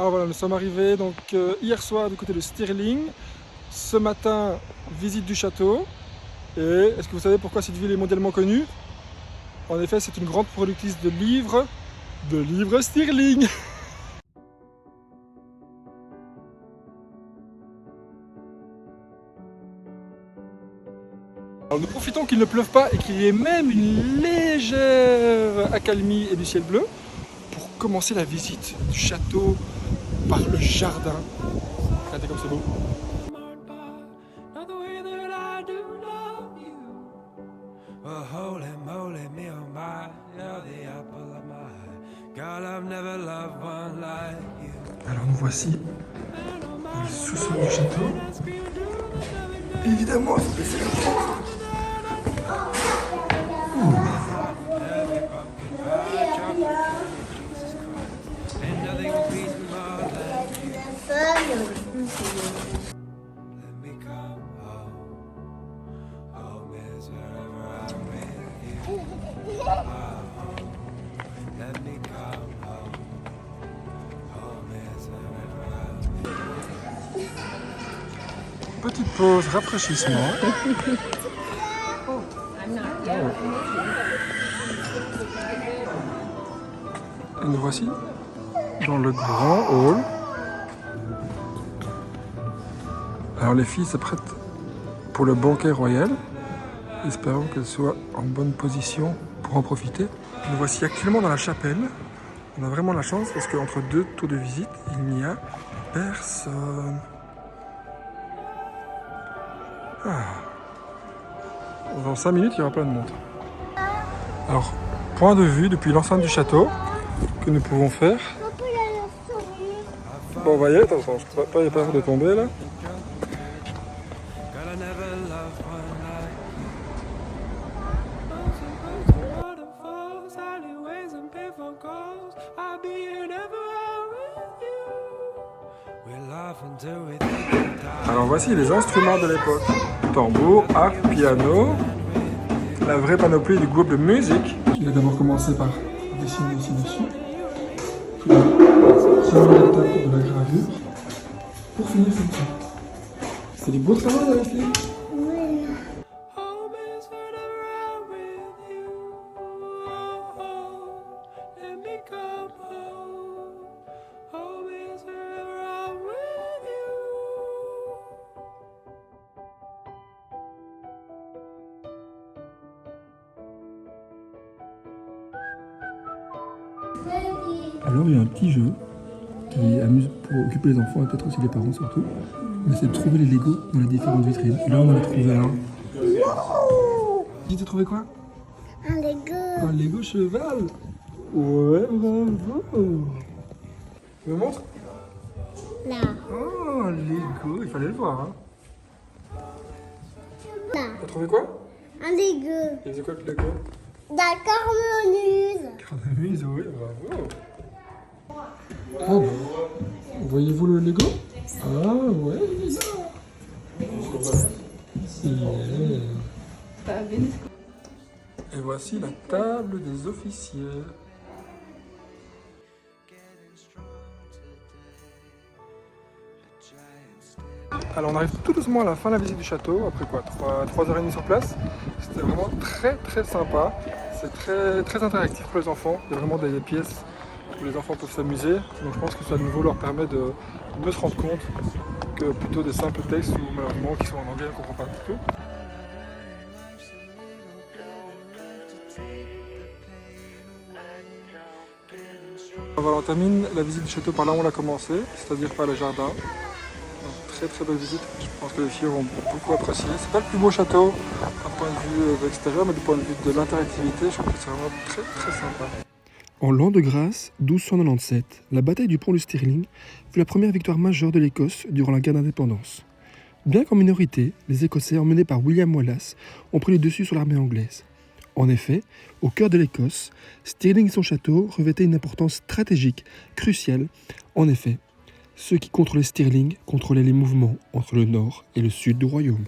Alors voilà, nous sommes arrivés donc, hier soir du côté de Stirling. Ce matin, visite du château. Et est-ce que vous savez pourquoi cette ville est mondialement connue? En effet, c'est une grande productrice de livres Stirling. Alors nous profitons qu'il ne pleuve pas et qu'il y ait même une légère accalmie et du ciel bleu pour commencer la visite du château par le jardin. Regardez comme c'est beau. Alors nous voici dans le sous-sol du château. Évidemment, c'est le fond. Petite pause rafraîchissement. Et nous voici dans le grand hall. Alors les filles s'apprêtent pour le banquet royal. Espérons qu'elles soient en bonne position pour en profiter. Nous voici actuellement dans la chapelle. On a vraiment la chance parce qu'entre deux tours de visite, il n'y a personne. Dans 5 minutes, il y aura plein de monde. Alors, point de vue depuis l'enceinte du château que nous pouvons faire. Bon, on va y aller, attention, il n'y a pas de tomber là. Alors voici les instruments de l'époque. Tambour, harpe, piano, la vraie panoplie du groupe de musique. Il a d'abord commencé par dessiner ici dessus, puis première étape de la gravure, pour finir comme ça. C'est du beau travail avec les... Alors il y a un petit jeu qui amuse pour occuper les enfants et peut-être aussi les parents surtout. On essaie de trouver les Legos dans les différentes vitrines. Et là on en a trouvé un. Tu t'as trouvé quoi? Un Lego. Un Lego cheval. Ouais, bravo. Tu me montres? Là. Oh, un Lego, il fallait le voir. Hein. Là. T'as trouvé quoi? Un Lego. Et c'est quoi le Lego? La cornemuse. Cornemuse, oui, bravo. Oh, voyez-vous le Lego? Ah ouais. Et voici la table des officiers. Alors on arrive tout doucement à la fin de la visite du château, après quoi, 3h30 sur place. C'était vraiment très sympa. C'est très interactif pour les enfants. Il y a vraiment des pièces où les enfants peuvent s'amuser. Donc je pense que ça à nouveau leur permet de mieux se rendre compte que plutôt des simples textes ou malheureusement qui sont en anglais, on ne comprend pas un petit peu. Voilà, on termine la visite du château par là où on l'a commencé, c'est-à-dire par le jardin. Donc, très belle visite, je pense que les filles vont beaucoup apprécier. C'est pas le plus beau château d'un point de vue extérieur, mais du point de vue de l'interactivité, je trouve que c'est vraiment très sympa. En l'an de grâce 1297, la bataille du pont de Stirling fut la première victoire majeure de l'Écosse durant la guerre d'indépendance. Bien qu'en minorité, les Écossais, emmenés par William Wallace, ont pris le dessus sur l'armée anglaise. En effet, au cœur de l'Écosse, Stirling et son château revêtaient une importance stratégique cruciale. En effet, ceux qui contrôlaient Stirling contrôlaient les mouvements entre le nord et le sud du royaume.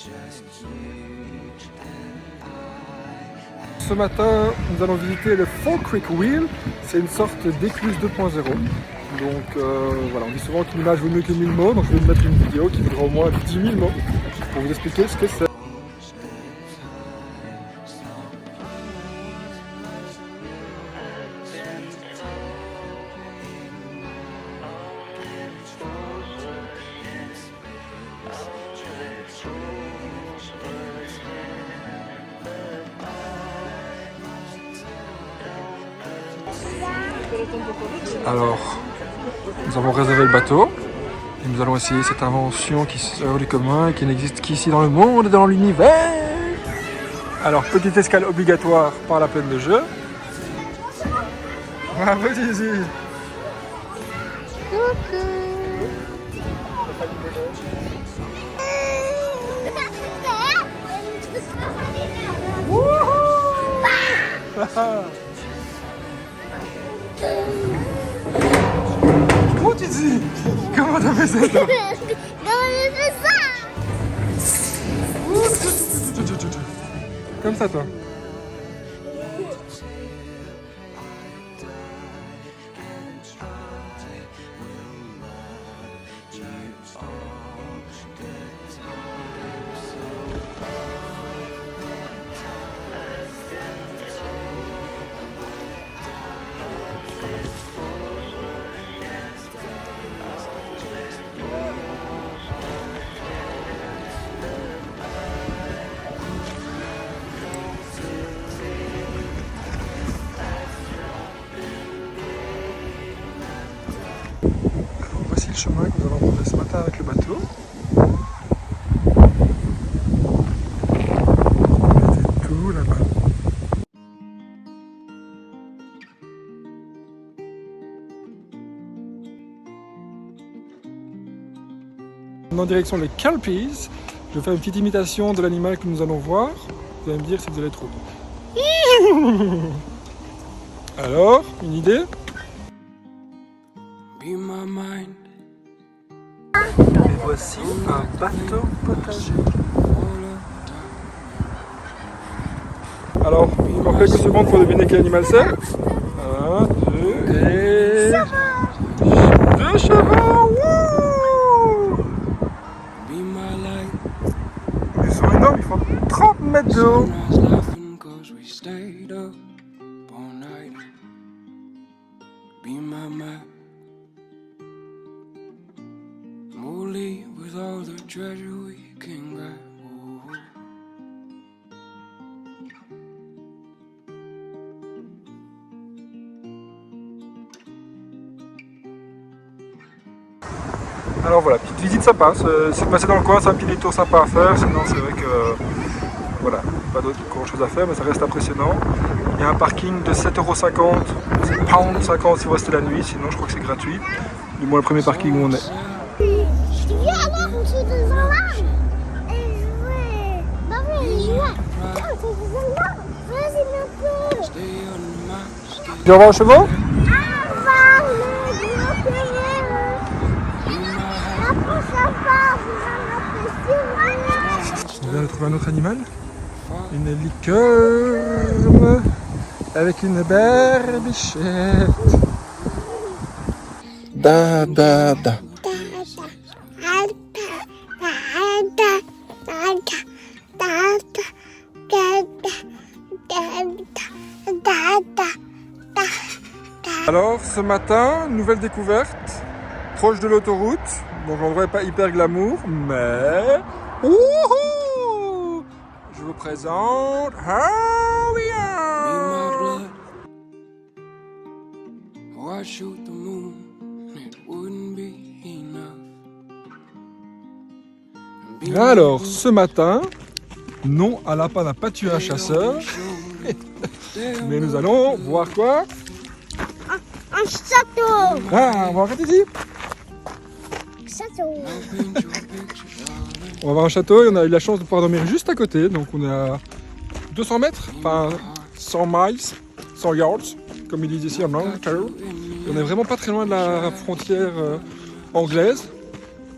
just you. ce matin, nous allons visiter le Fall Creek Wheel. C'est une sorte d'écluse 2.0. Donc voilà, on dit souvent qu'une image vaut mieux que 1000 mots. Donc je vais vous mettre une vidéo qui vaudra au moins 10 000 mots pour vous expliquer ce que c'est. Alors, nous avons réservé le bateau et nous allons essayer cette invention qui sort du commun et qui n'existe qu'ici dans le monde et dans l'univers. Alors, petite escale obligatoire par la plaine de jeu. Bravo Zizi. Comment tu dis? Comment t'as fait ça toi? Comment j'ai fait ça? Comme ça toi. Voici le chemin que nous allons prendre ce matin avec le bateau. C'était tout là-bas. En direction des Kelpies, je vais faire une petite imitation de l'animal que nous allons voir. Vous allez me dire si vous allez trouver. Alors, une idée? Et voici un bateau potager. Alors, encore quelques secondes pour deviner quel animal c'est. 1, 2 et... 2 chevaux. Wouh! Ils sont énormes, ils font 30 mètres de haut. With all the treasure we can grab. Alors voilà, petite visite sympa, c'est passé dans le coin, c'est un petit détour sympa à faire, sinon c'est vrai que voilà, pas d'autre grand chose à faire, mais ça reste impressionnant. Il y a un parking de 7,50 €, c'est £50 si vous restez la nuit, sinon je crois que c'est gratuit, du moins le premier parking où on est. Viens alors, on se dans là et jouer. Bah oui, jouer. Vas-y, un peu. Tu vas voir aux chevaux? On vient de trouver un autre animal, une licorne avec une berbichette. Da da da. Alors ce matin, nouvelle découverte, proche de l'autoroute, donc l'endroit n'est pas hyper glamour, mais... Wouhou! Je vous présente Harrier! Alors ce matin, non, un lapin n'a pas tué un chasseur, mais nous allons voir quoi? Un château. Ah, on va arrêter ici. Château. On va voir un château et on a eu la chance de pouvoir dormir juste à côté. Donc on est à 200 mètres, enfin 100 miles, 100 yards, comme ils disent ici en Angleterre. On est vraiment pas très loin de la frontière anglaise,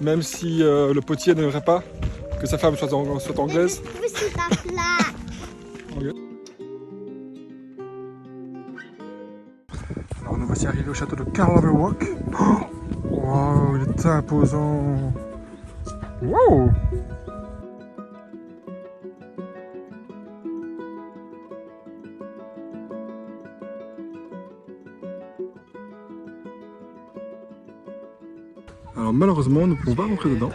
même si le potier n'aimerait pas que sa femme soit anglaise. C'est pas plat. Okay. Voici arrivé au château de Karl-Lagerwalk. Oh, wow, il est imposant. Wow. Alors malheureusement, nous ne pouvons pas rentrer dedans.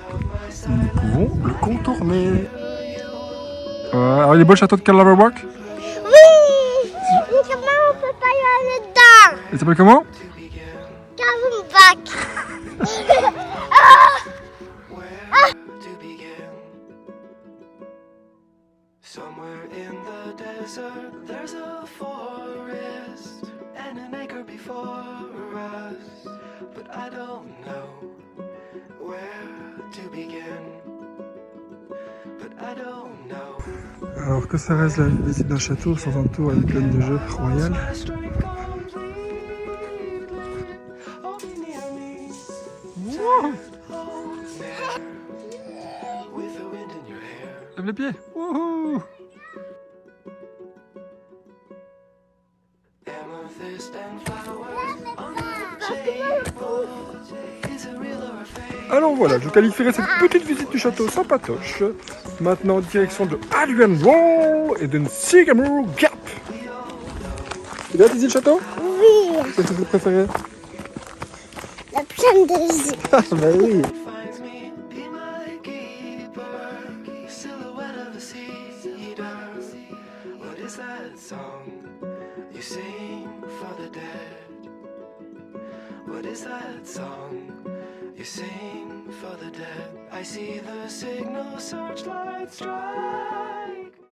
Nous pouvons le contourner. Alors il est beau le château de Karl-Lagerwalk. Oui. Mais comment on peut pas y aller dedans? Il s'appelle comment? Karl-Lagerwalk. To begin. Somewhere in the desert, there's a forest and an acre before us. But I don't know where to begin. But I don't know. Alors que ça reste la visite d'un château sans un tour à une plaine de jeu royale. Lève les pieds. Wouhou. Alors voilà, je qualifierais cette petite visite du château sans patoche. Maintenant, direction de Adrian Wall et de Sycamore Gap. Tu bien visité le château? Oui. Qu'est-ce que vous préférez? La plaine de jeu. Ah bah oui. Finds me, be my keeper, silhouette of a cedar. What is that song you sing for the dead? What is that song you sing for the dead? I see the signal searchlights strike.